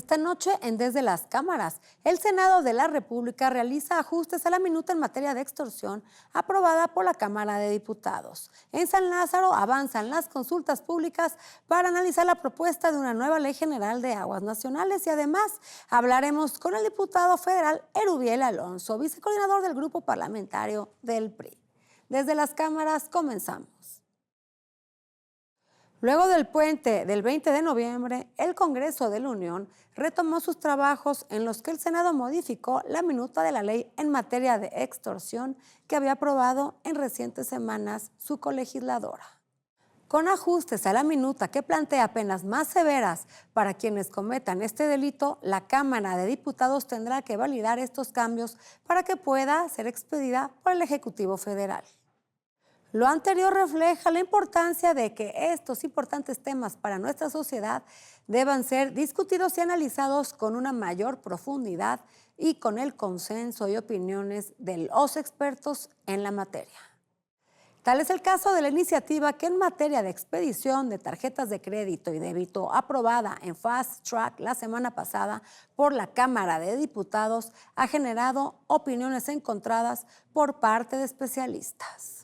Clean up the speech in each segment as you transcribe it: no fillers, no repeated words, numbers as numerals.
Esta noche, en Desde las Cámaras, el Senado de la República realiza ajustes a la minuta en materia de extorsión aprobada por la Cámara de Diputados. En San Lázaro avanzan las consultas públicas para analizar la propuesta de una nueva Ley General de Aguas Nacionales y además hablaremos con el diputado federal Erubiel Alonso, vicecoordinador del Grupo Parlamentario del PRI. Desde las Cámaras comenzamos. Luego del puente del 20 de noviembre, el Congreso de la Unión retomó sus trabajos en los que el Senado modificó la minuta de la ley en materia de extorsión que había aprobado en recientes semanas su colegisladora. Con ajustes a la minuta que plantea penas más severas para quienes cometan este delito, la Cámara de Diputados tendrá que validar estos cambios para que pueda ser expedida por el Ejecutivo Federal. Lo anterior refleja la importancia de que estos importantes temas para nuestra sociedad deban ser discutidos y analizados con una mayor profundidad y con el consenso y opiniones de los expertos en la materia. Tal es el caso de la iniciativa que en materia de expedición de tarjetas de crédito y débito aprobada en Fast Track la semana pasada por la Cámara de Diputados ha generado opiniones encontradas por parte de especialistas.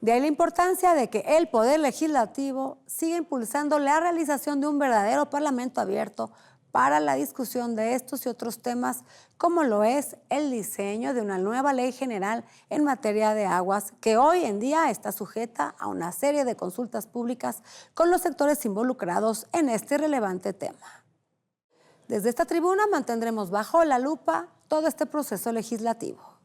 De ahí la importancia de que el Poder Legislativo siga impulsando la realización de un verdadero Parlamento abierto para la discusión de estos y otros temas, como lo es el diseño de una nueva ley general en materia de aguas, que hoy en día está sujeta a una serie de consultas públicas con los sectores involucrados en este relevante tema. Desde esta tribuna mantendremos bajo la lupa todo este proceso legislativo.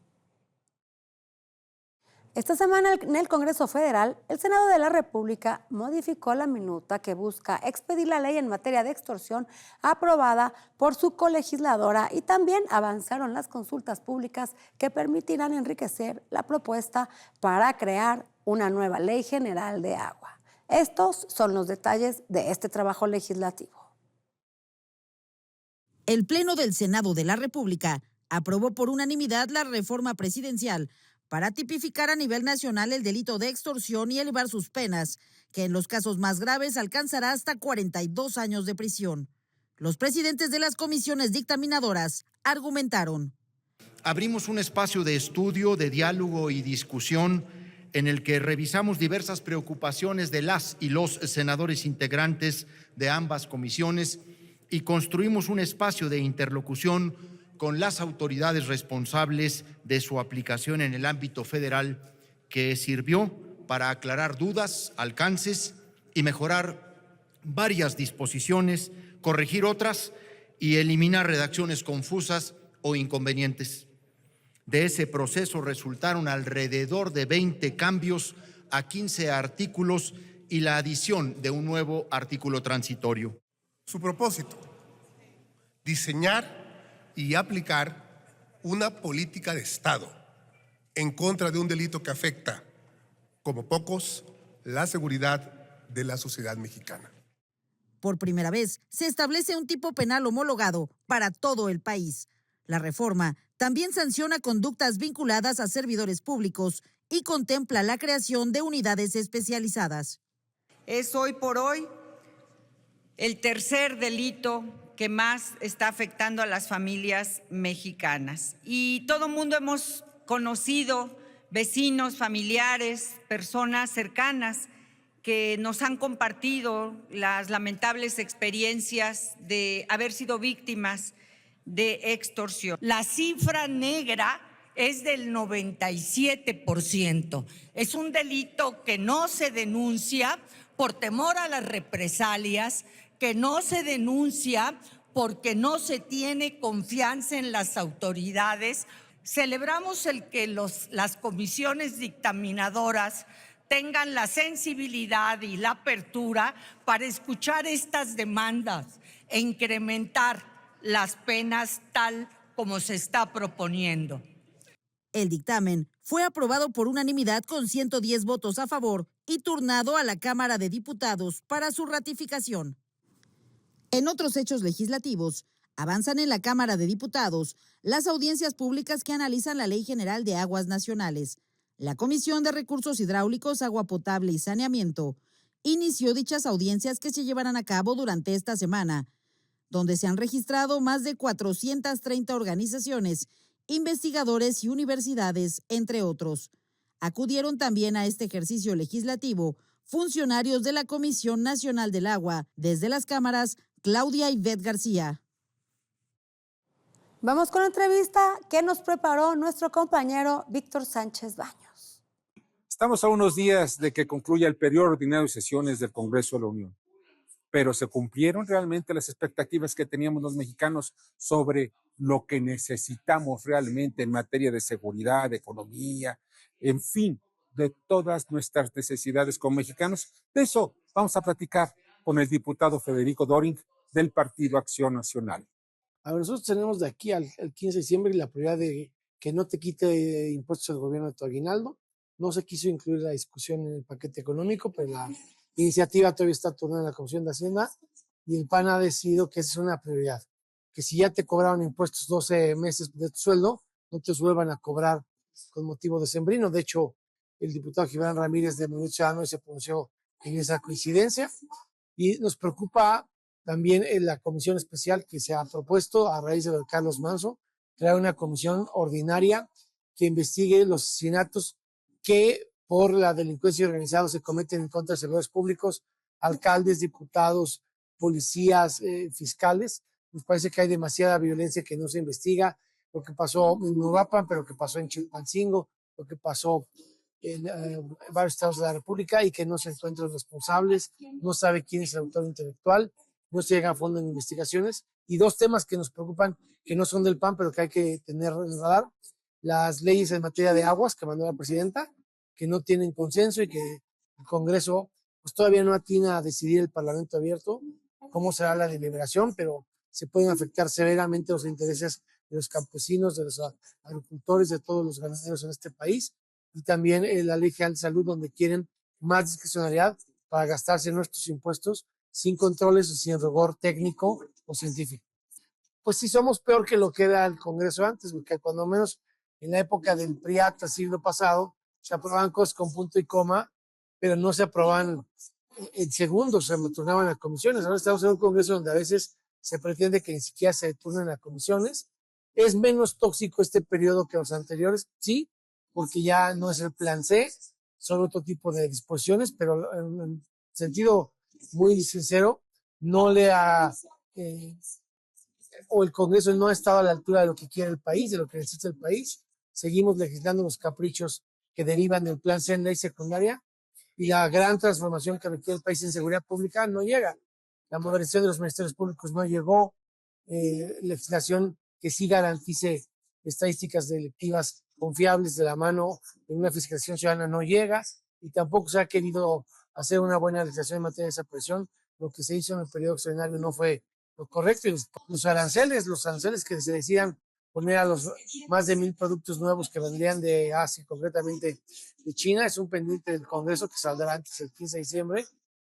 Esta semana en el Congreso Federal, el Senado de la República modificó la minuta que busca expedir la ley en materia de extorsión aprobada por su colegisladora y también avanzaron las consultas públicas que permitirán enriquecer la propuesta para crear una nueva Ley General de Agua. Estos son los detalles de este trabajo legislativo. El Pleno del Senado de la República aprobó por unanimidad la reforma presidencial para tipificar a nivel nacional el delito de extorsión y elevar sus penas, que en los casos más graves alcanzará hasta 42 años de prisión. Los presidentes de las comisiones dictaminadoras argumentaron. Abrimos un espacio de estudio, de diálogo y discusión en el que revisamos diversas preocupaciones de las y los senadores integrantes de ambas comisiones y construimos un espacio de interlocución con las autoridades responsables de su aplicación en el ámbito federal, que sirvió para aclarar dudas, alcances y mejorar varias disposiciones, corregir otras y eliminar redacciones confusas o inconvenientes. De ese proceso resultaron alrededor de 20 cambios a 15 artículos y la adición de un nuevo artículo transitorio. Su propósito: diseñar y aplicar una política de Estado en contra de un delito que afecta, como pocos, la seguridad de la sociedad mexicana. Por primera vez, se establece un tipo penal homologado para todo el país. La reforma también sanciona conductas vinculadas a servidores públicos y contempla la creación de unidades especializadas. Es hoy por hoy el tercer delito que más está afectando a las familias mexicanas. Y todo el mundo hemos conocido vecinos, familiares, personas cercanas que nos han compartido las lamentables experiencias de haber sido víctimas de extorsión. La cifra negra es del 97%. Es un delito que no se denuncia por temor a las represalias, que no se denuncia porque no se tiene confianza en las autoridades. Celebramos el que las comisiones dictaminadoras tengan la sensibilidad y la apertura para escuchar estas demandas e incrementar las penas tal como se está proponiendo. El dictamen fue aprobado por unanimidad con 110 votos a favor y turnado a la Cámara de Diputados para su ratificación. En otros hechos legislativos, avanzan en la Cámara de Diputados las audiencias públicas que analizan la Ley General de Aguas Nacionales. La Comisión de Recursos Hidráulicos, Agua Potable y Saneamiento inició dichas audiencias que se llevarán a cabo durante esta semana. donde se han registrado más de 430 organizaciones, investigadores y universidades, entre otros. Acudieron también a este ejercicio legislativo funcionarios de la Comisión Nacional del Agua, desde las cámaras, Claudia Ivette García. Vamos con la entrevista que nos preparó nuestro compañero Víctor Sánchez Baños. Estamos a unos días de que concluya el periodo ordinario de sesiones del Congreso de la Unión, pero ¿se cumplieron realmente las expectativas que teníamos los mexicanos sobre lo que necesitamos realmente en materia de seguridad, de economía, en fin, de todas nuestras necesidades como mexicanos? De eso vamos a platicar con el diputado Federico Doring del Partido Acción Nacional. A ver, nosotros tenemos de aquí al 15 de diciembre la prioridad de que no te quite impuestos el gobierno de tu aguinaldo. No se quiso incluir la discusión en el paquete económico, pero la iniciativa todavía está turnada en la Comisión de Hacienda y el PAN ha decidido que esa es una prioridad. Que si ya te cobraron impuestos 12 meses de tu sueldo, no te los vuelvan a cobrar con motivo decembrino. De hecho, el diputado Gibran Ramírez de Movimiento Ciudadano se pronunció en esa coincidencia y nos preocupa también en la comisión especial que se ha propuesto a raíz de Carlos Manso, crear una comisión ordinaria que investigue los asesinatos que por la delincuencia organizada se cometen en contra de servidores públicos, alcaldes, diputados, policías, fiscales. Nos parece que hay demasiada violencia que no se investiga, lo que pasó en Uruapan, pero lo que pasó en Chilpancingo, lo que pasó en varios estados de la República y que no se encuentran responsables, no sabe quién es el autor intelectual, no se llega a fondo en investigaciones. Y dos temas que nos preocupan, que no son del PAN, pero que hay que tener en el radar: las leyes en materia de aguas que mandó la presidenta, que no tienen consenso y que el Congreso pues todavía no atina a decidir, el Parlamento abierto, cómo será la deliberación, pero se pueden afectar severamente los intereses de los campesinos, de los agricultores, de todos los ganaderos en este país. Y también la Ley General de Salud, donde quieren más discrecionalidad para gastarse nuestros impuestos sin controles o sin rigor técnico o científico. Pues sí, somos peor que lo que era el Congreso antes, porque cuando menos en la época del PRIAT, el siglo pasado, se aprobaban cosas con punto y coma, pero no se aprobaban en segundos, se turnaban las comisiones. Ahora estamos en un Congreso donde a veces se pretende que ni siquiera se turnen las comisiones. ¿Es menos tóxico este periodo que los anteriores? Sí, porque ya no es el plan C, son otro tipo de disposiciones, pero en sentido muy sincero, no le ha, o el Congreso no ha estado a la altura de lo que quiere el país, de lo que necesita el país. Seguimos legislando los caprichos que derivan del plan C en ley secundaria y la gran transformación que requiere el país en seguridad pública no llega. La modernización de los ministerios públicos no llegó, legislación que sí garantice estadísticas delictivas confiables de la mano de una fiscalización ciudadana no llega, y tampoco se ha querido hacer una buena legislación en materia de desaparición. Lo que se hizo en el periodo extraordinario no fue lo correcto. Y los aranceles que se decidan poner a los más de 1,000 productos nuevos que vendrían de Asia, concretamente de China, es un pendiente del Congreso que saldrá antes del 15 de diciembre,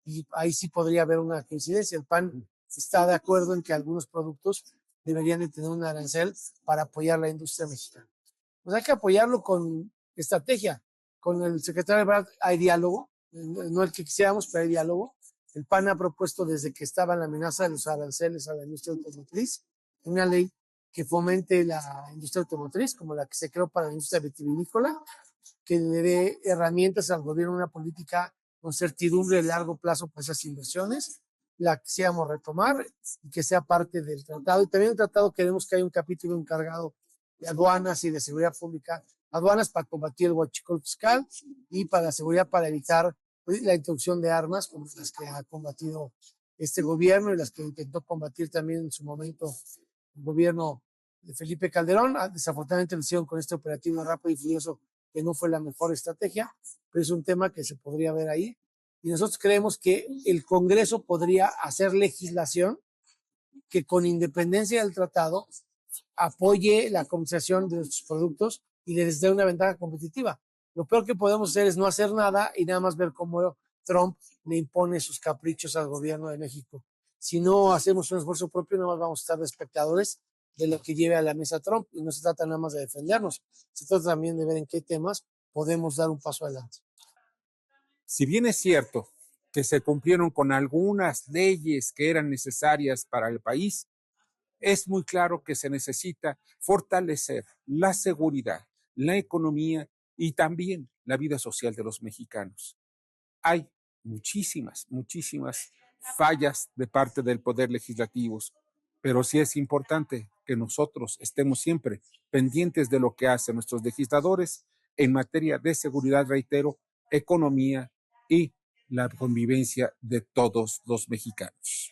y ahí sí podría haber una coincidencia. El PAN está de acuerdo en que algunos productos deberían de tener un arancel para apoyar la industria mexicana. Pues hay que apoyarlo con estrategia. Con el secretario Ebrard hay diálogo, no el que quisiéramos, pero hay diálogo. El PAN ha propuesto, desde que estaba la amenaza de los aranceles a la industria automotriz, una ley que fomente la industria automotriz, como la que se creó para la industria vitivinícola, que le dé herramientas al gobierno, una política con certidumbre de largo plazo para esas inversiones. La quisiéramos retomar y que sea parte del tratado. Y también el tratado queremos que haya un capítulo encargado de aduanas y de seguridad pública. Aduanas para combatir el huachicol fiscal y para la seguridad, para evitar la introducción de armas como las que ha combatido este gobierno y las que intentó combatir también en su momento el gobierno de Felipe Calderón. Desafortunadamente lo hicieron con este operativo rápido y furioso, que no fue la mejor estrategia, pero es un tema que se podría ver ahí. Y nosotros creemos que el Congreso podría hacer legislación que, con independencia del tratado, apoye la comercialización de nuestros productos y les dé una ventaja competitiva. Lo peor que podemos hacer es no hacer nada y nada más ver cómo Trump le impone sus caprichos al gobierno de México. Si no hacemos un esfuerzo propio, nada más vamos a estar de espectadores de lo que lleve a la mesa Trump, y no se trata nada más de defendernos, se trata también de ver en qué temas podemos dar un paso adelante. Si bien es cierto que se cumplieron con algunas leyes que eran necesarias para el país, es muy claro que se necesita fortalecer la seguridad, la economía y también la vida social de los mexicanos. Hay muchísimas fallas de parte del Poder Legislativo, pero sí es importante que nosotros estemos siempre pendientes de lo que hacen nuestros legisladores en materia de seguridad, reitero, economía y la convivencia de todos los mexicanos.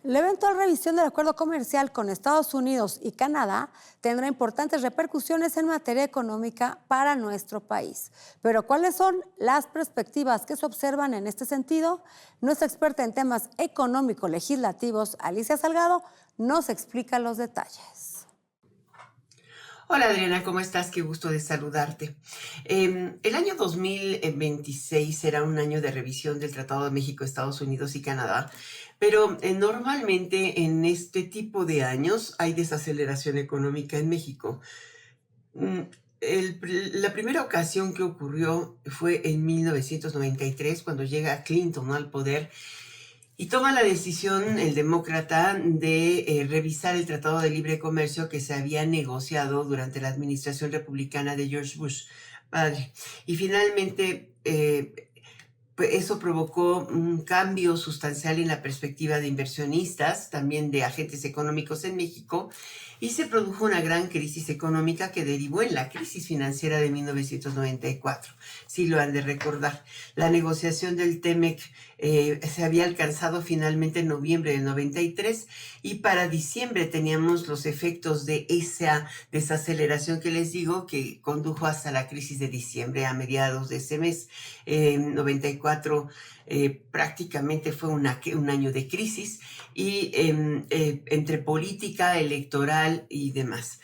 La eventual revisión del acuerdo comercial con Estados Unidos y Canadá tendrá importantes repercusiones en materia económica para nuestro país. Pero ¿cuáles son las perspectivas que se observan en este sentido? Nuestra experta en temas económico-legislativos, Alicia Salgado, nos explica los detalles. Hola Adriana, ¿cómo estás? Qué gusto de saludarte. El año 2026 será un año de revisión del Tratado de México, Estados Unidos y Canadá, pero normalmente en este tipo de años hay desaceleración económica en México. La primera ocasión que ocurrió fue en 1993, cuando llega Clinton al poder y toma la decisión el demócrata de revisar el Tratado de Libre Comercio que se había negociado durante la administración republicana de George Bush padre. Y finalmente pues eso provocó un cambio sustancial en la perspectiva de inversionistas, también de agentes económicos en México, y se produjo una gran crisis económica que derivó en la crisis financiera de 1994. Sí lo han de recordar. La negociación del TEMEC se había alcanzado finalmente en noviembre del 93 y para diciembre teníamos los efectos de esa desaceleración que les digo que condujo hasta la crisis de diciembre a mediados de ese mes. 94 prácticamente fue un año de crisis y entre política, electoral y demás.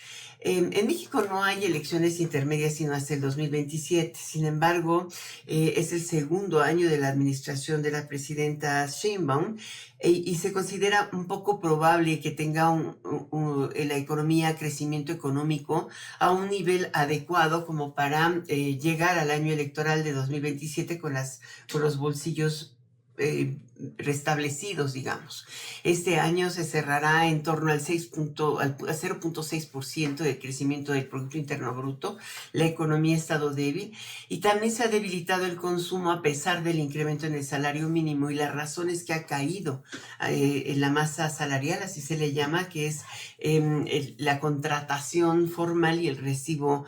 En México no hay elecciones intermedias sino hasta el 2027. Sin embargo, es el segundo año de la administración de la presidenta Sheinbaum y se considera un poco probable que tenga la economía crecimiento económico a un nivel adecuado como para llegar al año electoral de 2027 con los bolsillos restablecidos, digamos. Este año se cerrará en torno al 0.6% de crecimiento del Producto Interno Bruto. La economía ha estado débil y también se ha debilitado el consumo a pesar del incremento en el salario mínimo y las razones que ha caído en la masa salarial, así se le llama, que es la contratación formal y el recibo,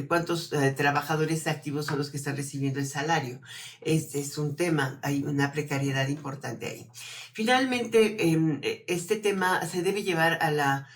cuántos trabajadores activos son los que están recibiendo el salario. Este es un tema, hay una precariedad importante ahí. Finalmente, este tema se debe llevar a la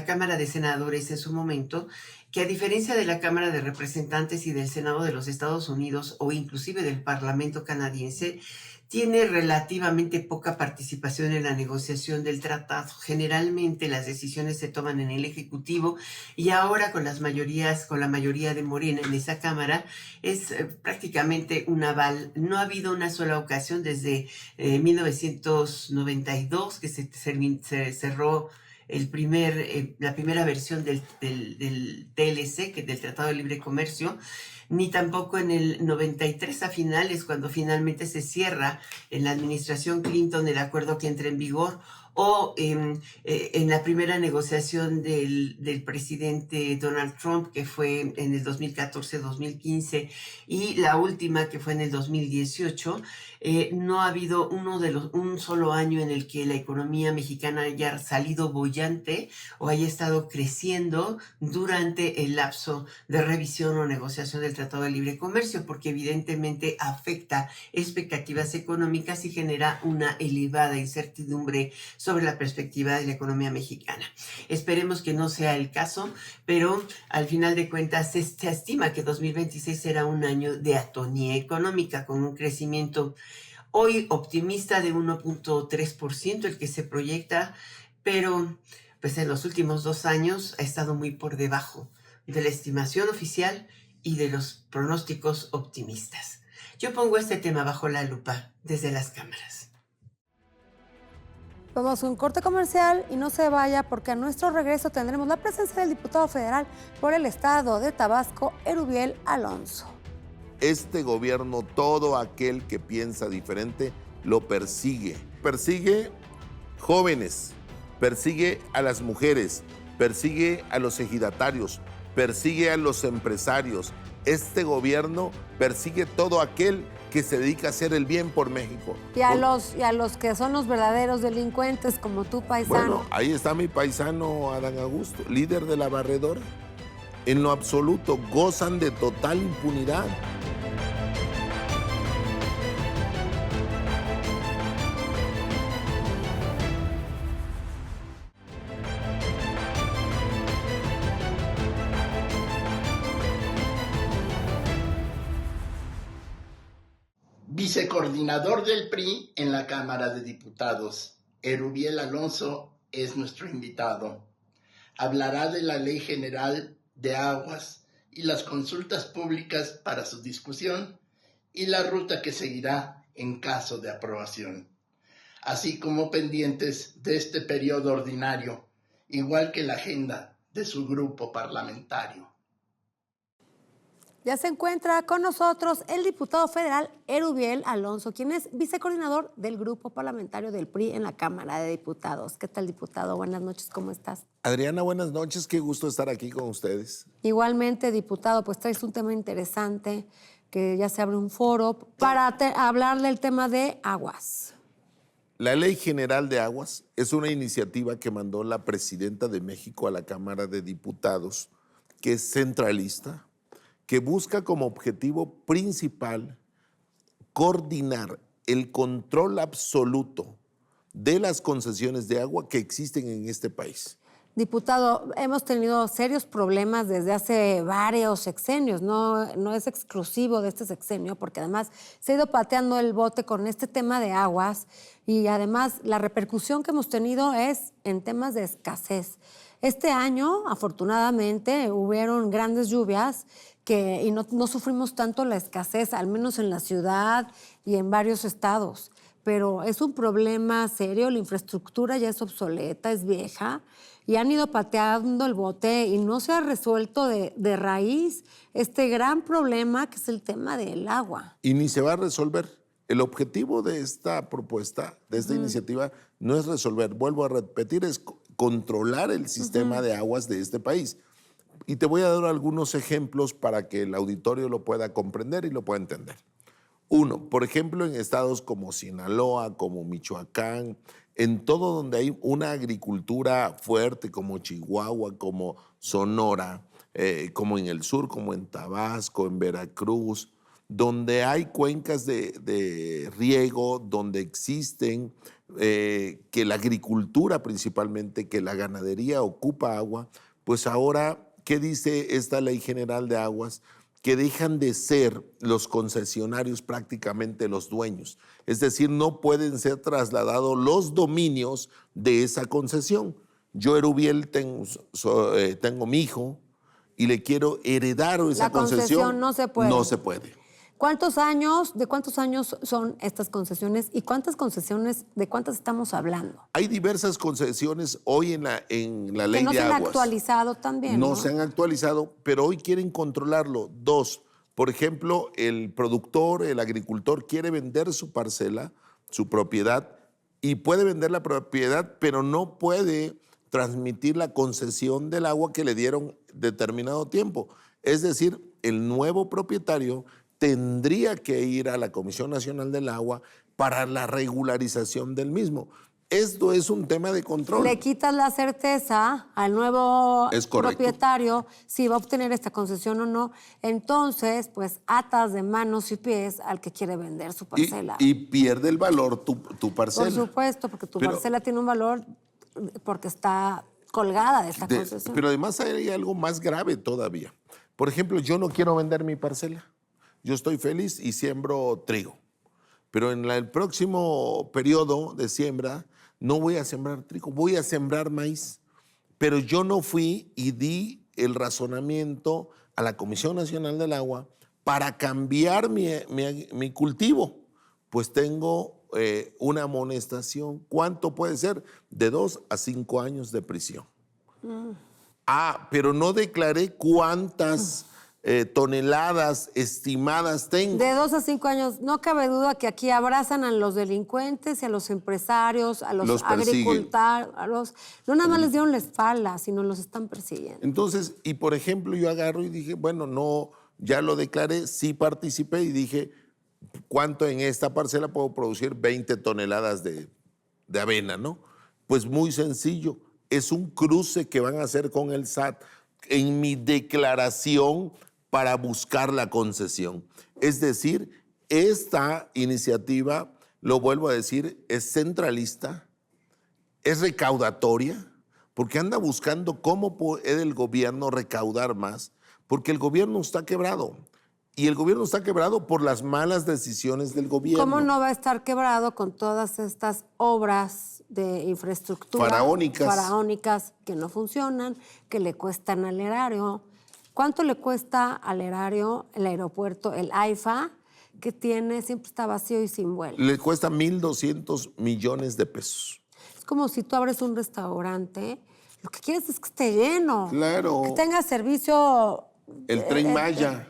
Cámara de Senadores en su momento, que a diferencia de la Cámara de Representantes y del Senado de los Estados Unidos o inclusive del Parlamento canadiense, tiene relativamente poca participación en la negociación del tratado. Generalmente las decisiones se toman en el Ejecutivo y ahora con la mayoría de Morena en esa Cámara es prácticamente un aval. No ha habido una sola ocasión desde 1992 que se cerró la primera versión del TLC, que del Tratado de Libre Comercio, ni tampoco en el 93 a finales, cuando finalmente se cierra en la administración Clinton el acuerdo que entra en vigor, o en la primera negociación del presidente Donald Trump, que fue en el 2014-2015, y la última, que fue en el 2018, no ha habido un solo año en el que la economía mexicana haya salido boyante o haya estado creciendo durante el lapso de revisión o negociación del Tratado de Libre Comercio, porque evidentemente afecta expectativas económicas y genera una elevada incertidumbre sobre la perspectiva de la economía mexicana. Esperemos que no sea el caso, pero al final de cuentas se estima que 2026 será un año de atonía económica con un crecimiento hoy optimista de 1.3%, el que se proyecta, pero pues en los últimos 2 años ha estado muy por debajo de la estimación oficial y de los pronósticos optimistas. Yo pongo este tema bajo la lupa desde las cámaras. Vamos a un corte comercial y no se vaya porque a nuestro regreso tendremos la presencia del diputado federal por el estado de Tabasco, Erubiel Alonso. Este gobierno, todo aquel que piensa diferente, lo persigue. Persigue jóvenes, persigue a las mujeres, persigue a los ejidatarios, persigue a los empresarios. Este gobierno persigue todo aquel que se dedica a hacer el bien por México. Y a los que son los verdaderos delincuentes, como tú, paisano. Bueno, ahí está mi paisano Adán Augusto, líder de la barredora. En lo absoluto, gozan de total impunidad. Vicecoordinador del PRI en la Cámara de Diputados, Erubiel Alonso, es nuestro invitado. Hablará de la Ley General de Aguas y las consultas públicas para su discusión y la ruta que seguirá en caso de aprobación, así como pendientes de este periodo ordinario, igual que la agenda de su grupo parlamentario. Ya se encuentra con nosotros el diputado federal Erubiel Alonso, quien es vicecoordinador del grupo parlamentario del PRI en la Cámara de Diputados. ¿Qué tal, diputado? Buenas noches, ¿cómo estás? Adriana, buenas noches, qué gusto estar aquí con ustedes. Igualmente, diputado, pues traes un tema interesante, que ya se abre un foro para hablar del tema de aguas. La Ley General de Aguas es una iniciativa que mandó la presidenta de México a la Cámara de Diputados, que es centralista, que busca como objetivo principal coordinar el control absoluto de las concesiones de agua que existen en este país. Diputado, hemos tenido serios problemas desde hace varios sexenios, no es exclusivo de este sexenio, porque además se ha ido pateando el bote con este tema de aguas y además la repercusión que hemos tenido es en temas de escasez. Este año, afortunadamente, hubieron grandes lluvias y no sufrimos tanto la escasez, al menos en la ciudad y en varios estados. Pero es un problema serio, la infraestructura ya es obsoleta, es vieja, y han ido pateando el bote y no se ha resuelto de raíz este gran problema que es el tema del agua. Y ni se va a resolver. El objetivo de esta propuesta, de esta iniciativa, no es resolver, vuelvo a repetir, es controlar el sistema de aguas de este país. Y te voy a dar algunos ejemplos para que el auditorio lo pueda comprender y lo pueda entender. Uno, por ejemplo, en estados como Sinaloa, como Michoacán, en todo donde hay una agricultura fuerte, como Chihuahua, como Sonora, como en el sur, como en Tabasco, en Veracruz, donde hay cuencas de riego, donde existen, que la agricultura principalmente, que la ganadería ocupa agua, pues ahora, ¿qué dice esta Ley General de Aguas? Que dejan de ser los concesionarios prácticamente los dueños. Es decir, no pueden ser trasladados los dominios de esa concesión. Yo, Erubiel, tengo mi hijo y le quiero heredar esa concesión. La concesión no se puede. No se puede. ¿De cuántos años son estas concesiones y de cuántas estamos hablando? Hay diversas concesiones hoy en la ley de aguas. Que no se han actualizado también, ¿no? No se han actualizado, pero hoy quieren controlarlo. Dos, por ejemplo, el productor, el agricultor quiere vender su parcela, su propiedad, y puede vender la propiedad, pero no puede transmitir la concesión del agua que le dieron determinado tiempo. Es decir, el nuevo propietario tendría que ir a la Comisión Nacional del Agua para la regularización del mismo. Esto es un tema de control. Le quitas la certeza al nuevo propietario si va a obtener esta concesión o no. Entonces, pues atas de manos y pies al que quiere vender su parcela. Y pierde el valor tu parcela. Por supuesto, porque tu parcela tiene un valor porque está colgada de esta concesión. Pero además hay algo más grave todavía. Por ejemplo, yo no quiero vender mi parcela. Yo estoy feliz y siembro trigo. Pero en el próximo periodo de siembra no voy a sembrar trigo, voy a sembrar maíz. Pero yo no fui y di el razonamiento a la Comisión Nacional del Agua para cambiar mi cultivo. Pues tengo una amonestación. ¿Cuánto puede ser? De 2 a 5 años de prisión. Pero no declaré cuántas toneladas estimadas tengo? De 2 a 5 años, no cabe duda que aquí abrazan a los delincuentes y a los empresarios, a los agricultores. No nada más les dieron la espalda, sino los están persiguiendo. Entonces, y por ejemplo, yo agarro y dije, bueno, no, ya lo declaré, sí participé y dije, ¿cuánto en esta parcela puedo producir? 20 toneladas de avena, ¿no? Pues muy sencillo, es un cruce que van a hacer con el SAT en mi declaración para buscar la concesión. Es decir, esta iniciativa, lo vuelvo a decir, es centralista, es recaudatoria, porque anda buscando cómo puede el gobierno recaudar más, porque el gobierno está quebrado. Y el gobierno está quebrado por las malas decisiones del gobierno. ¿Cómo no va a estar quebrado con todas estas obras de infraestructura faraónicas que no funcionan, que le cuestan al erario? ¿Cuánto le cuesta al erario el aeropuerto, el AIFA, que siempre está vacío y sin vuelo? Le cuesta 1,200 millones de pesos. Es como si tú abres un restaurante, lo que quieres es que esté lleno. Claro. Que tenga servicio. El Tren Maya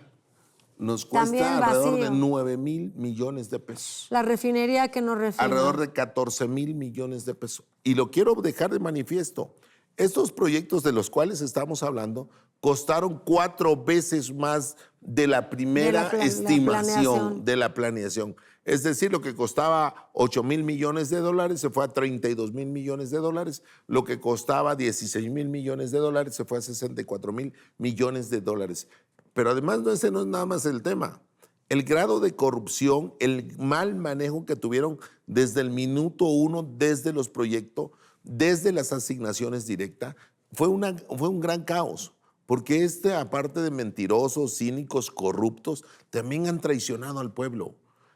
nos cuesta alrededor de 9,000 millones de pesos. La refinería que no refina. Alrededor de 14,000 millones de pesos. Y lo quiero dejar de manifiesto. Estos proyectos de los cuales estamos hablando costaron 4 veces más de la primera estimación de la planeación. Es decir, lo que costaba 8,000 millones de dólares se fue a 32,000 millones de dólares. Lo que costaba 16,000 millones de dólares se fue a 64,000 millones de dólares. Pero además ese no es nada más el tema. El grado de corrupción, el mal manejo que tuvieron desde el minuto 1, desde los proyectos, desde las asignaciones directas, fue un gran caos. Porque aparte de mentirosos, cínicos, corruptos, también han traicionado al pueblo.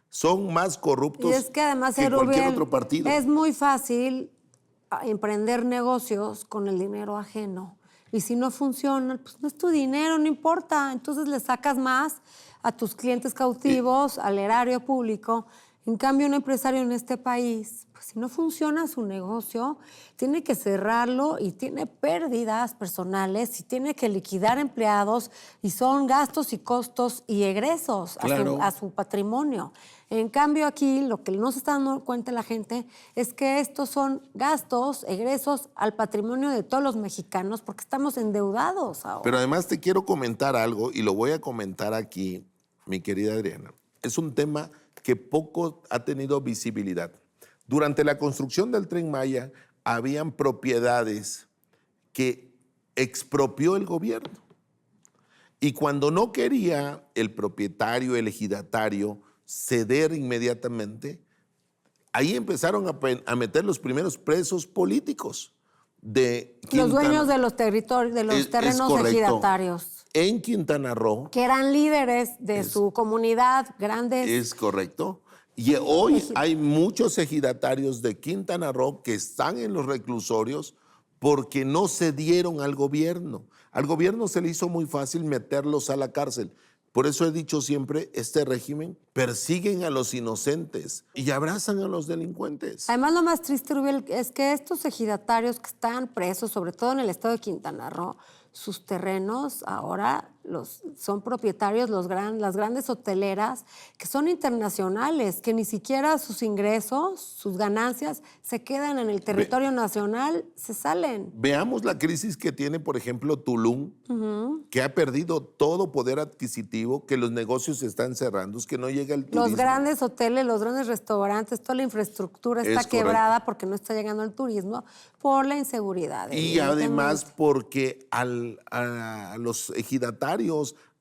Son más corruptos y es que además, que cualquier otro partido. Es muy fácil emprender negocios con el dinero ajeno. Y si no funciona, pues no es tu dinero, no importa. Entonces le sacas más a tus clientes cautivos, al erario público. En cambio, un empresario en este país, pues si no funciona su negocio, tiene que cerrarlo y tiene pérdidas personales y tiene que liquidar empleados y son gastos y costos y egresos a su patrimonio. En cambio, aquí lo que no se está dando cuenta la gente es que estos son gastos, egresos al patrimonio de todos los mexicanos porque estamos endeudados ahora. Pero además te quiero comentar algo y lo voy a comentar aquí, mi querida Adriana. Es un tema que poco ha tenido visibilidad. Durante la construcción del Tren Maya, habían propiedades que expropió el gobierno. Y cuando no quería el propietario, el ejidatario, ceder inmediatamente, ahí empezaron a meter los primeros presos políticos de Quintana. Los dueños de los territorios, de los terrenos ejidatarios. En Quintana Roo. Que eran líderes de su comunidad, grandes. Es correcto. Y hoy hay muchos ejidatarios de Quintana Roo que están en los reclusorios porque no cedieron al gobierno. Al gobierno se le hizo muy fácil meterlos a la cárcel. Por eso he dicho siempre, este régimen persiguen a los inocentes y abrazan a los delincuentes. Además, lo más triste, Rubiel, es que estos ejidatarios que están presos, sobre todo en el estado de Quintana Roo, sus terrenos ahora son propietarios las grandes hoteleras que son internacionales, que ni siquiera sus ingresos, sus ganancias se quedan en el territorio nacional, se salen. Veamos la crisis que tiene, por ejemplo, Tulum, que ha perdido todo poder adquisitivo, que los negocios se están cerrando, que no llega el turismo. Los grandes hoteles, los grandes restaurantes, toda la infraestructura está quebrada porque no está llegando el turismo por la inseguridad. Y además porque a los ejidatarios,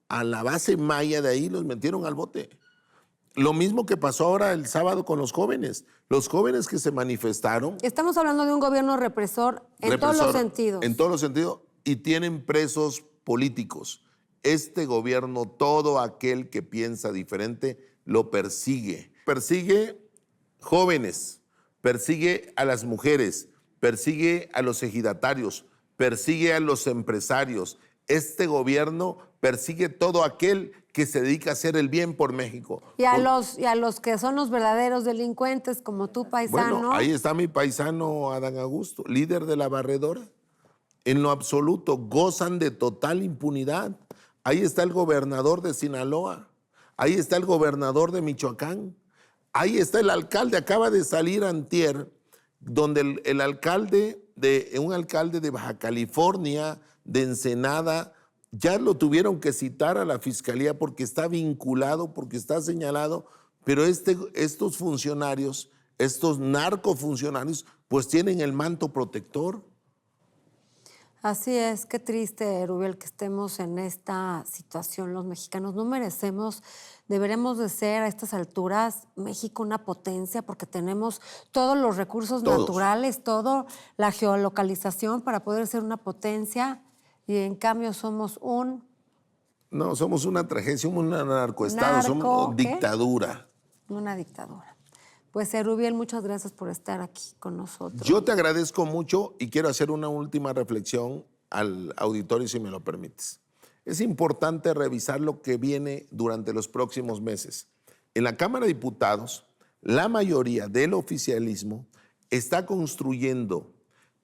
a la base maya de ahí los metieron al bote. Lo mismo que pasó ahora el sábado con los jóvenes que se manifestaron. Estamos hablando de un gobierno represor en todos los sentidos. En todos los sentidos, y tienen presos políticos. Este gobierno, todo aquel que piensa diferente, lo persigue. Persigue jóvenes, persigue a las mujeres, persigue a los ejidatarios, persigue a los empresarios. Este gobierno persigue todo aquel que se dedica a hacer el bien por México. Y a los que son los verdaderos delincuentes, como tú, paisano. Bueno, ahí está mi paisano Adán Augusto, líder de la barredora. En lo absoluto, gozan de total impunidad. ahí está el gobernador de Sinaloa, ahí está el gobernador de Michoacán, ahí está el alcalde, acaba de salir antier, donde un alcalde de Baja California, de Ensenada, ya lo tuvieron que citar a la fiscalía porque está vinculado, porque está señalado, pero estos funcionarios, estos narcofuncionarios, pues tienen el manto protector. Así es, qué triste, Erubiel, que estemos en esta situación. Los mexicanos no merecemos, deberemos de ser a estas alturas México una potencia porque tenemos todos los recursos naturales, toda la geolocalización para poder ser una potencia y en cambio somos No, somos una tragedia, somos un narcoestado, somos dictadura. Una dictadura. Pues, Erubiel, muchas gracias por estar aquí con nosotros. Yo te agradezco mucho y quiero hacer una última reflexión al auditorio, si me lo permites. Es importante revisar lo que viene durante los próximos meses. En la Cámara de Diputados, la mayoría del oficialismo está construyendo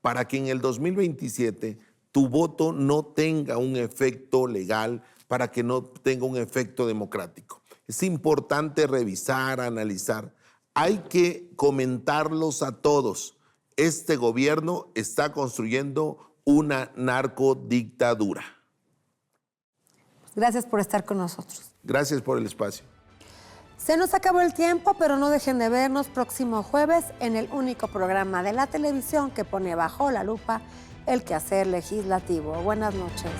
para que en el 2027 tu voto no tenga un efecto legal, para que no tenga un efecto democrático. Es importante revisar, analizar. Hay que comentarlos a todos. Este gobierno está construyendo una narcodictadura. Gracias por estar con nosotros. Gracias por el espacio. Se nos acabó el tiempo, pero no dejen de vernos próximo jueves en el único programa de la televisión que pone bajo la lupa el quehacer legislativo. Buenas noches.